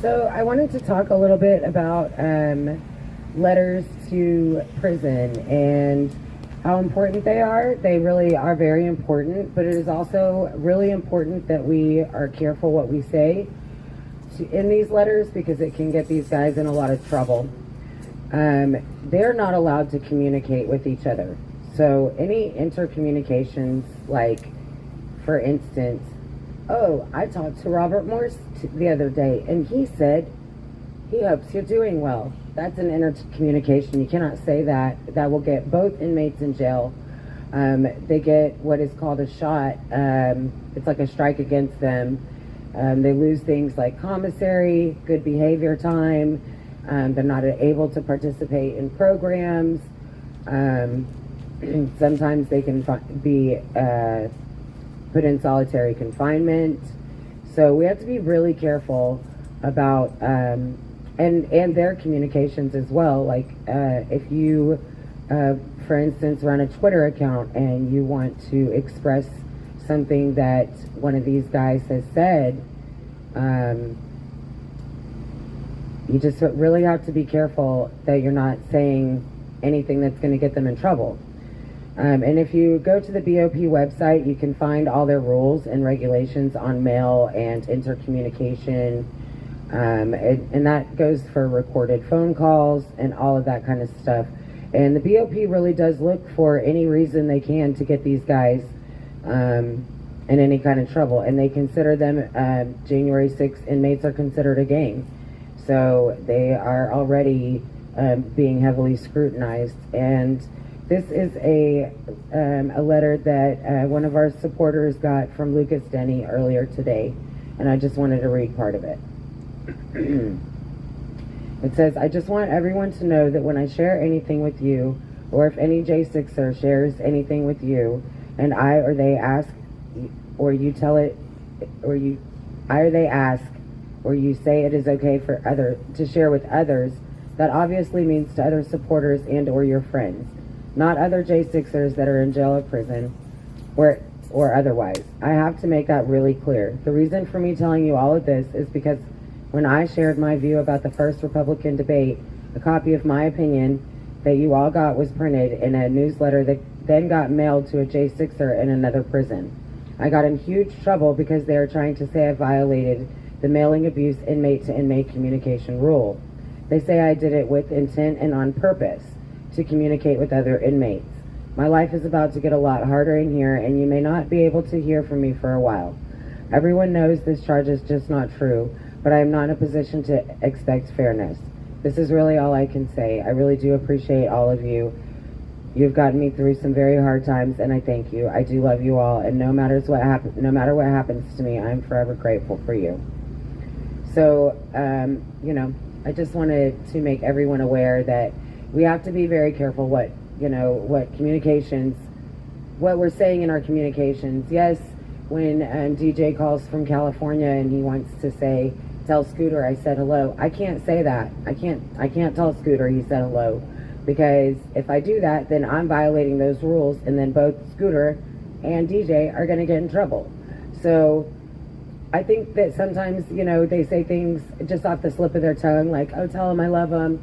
So I wanted to talk a little bit about letters to prison and how important they are. They really are very important, but it is also really important that we are careful what we say in these letters because it can get these guys in a lot of trouble. They're not allowed to communicate with each other. So any intercommunications, like, for instance, oh, I talked to Robert Morse the other day, and he said he hopes you're doing well. That's an intercommunication. You cannot say that. That will get both inmates in jail. They get what is called a shot. It's like a strike against them. They lose things like commissary, good behavior time. They're not able to participate in programs. Sometimes they can be put in solitary confinement. So we have to be really careful about and their communications as well. Like if you, for instance, run a Twitter account and you want to express something that one of these guys has said, you just really have to be careful that you're not saying anything that's going to get them in trouble. And if you go to the BOP website, you can find all their rules and regulations on mail and intercommunication. And that goes for recorded phone calls and all of that kind of stuff. And the BOP really does look for any reason they can to get these guys in any kind of trouble. And they consider them, January 6th inmates are considered a gang. So they are already being heavily scrutinized. And this is a letter that one of our supporters got from Lucas Denny earlier today, and I just wanted to read part of it. It says, I just want everyone to know that when I share anything with you, or if any J6er shares anything with you, and I or they ask, or you tell it, or they ask, or you say it is okay for to share with others, that obviously means to other supporters and or your friends, not other J6ers that are in jail or prison or otherwise. I have to make that really clear. The reason for me telling you all of this is because when I shared my view about the first Republican debate, a copy of my opinion that you all got was printed in a newsletter that then got mailed to a J6er in another prison. I got in huge trouble because they are trying to say I violated the mailing abuse inmate to inmate communication rule. They say I did it with intent and on purpose to communicate with other inmates. My life is about to get a lot harder in here, and you may not be able to hear from me for a while. Everyone knows this charge is just not true, but I am not in a position to expect fairness. This is really all I can say. I really do appreciate all of you. You've gotten me through some very hard times, and I thank you. I do love you all, and no matter what happens to me, I'm forever grateful for you. So, I just wanted to make everyone aware that we have to be very careful what communications, what we're saying in our communications. Yes, when DJ calls from California and he wants to say, tell Scooter I said hello, I can't say that. I can't tell Scooter he said hello, because if I do that, then I'm violating those rules, and then both Scooter and DJ are going to get in trouble. So I think that sometimes, they say things just off the slip of their tongue, like, oh, tell them I love them.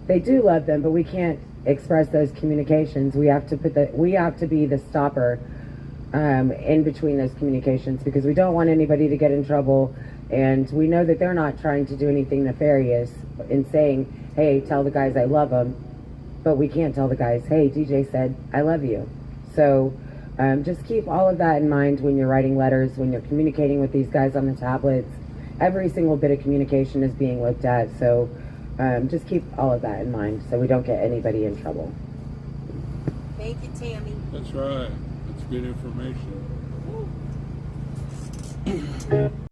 They do love them, but we can't express those communications. We have to be the stopper in between those communications, because we don't want anybody to get in trouble, and we know that they're not trying to do anything nefarious in saying, hey, tell the guys I love them, but we can't tell the guys, hey, DJ said I love you. So just keep all of that in mind when you're writing letters, when you're communicating with these guys on the tablets. Every single bit of communication is being looked at, so just keep all of that in mind so we don't get anybody in trouble. Thank you, Tammy. That's right. That's good information.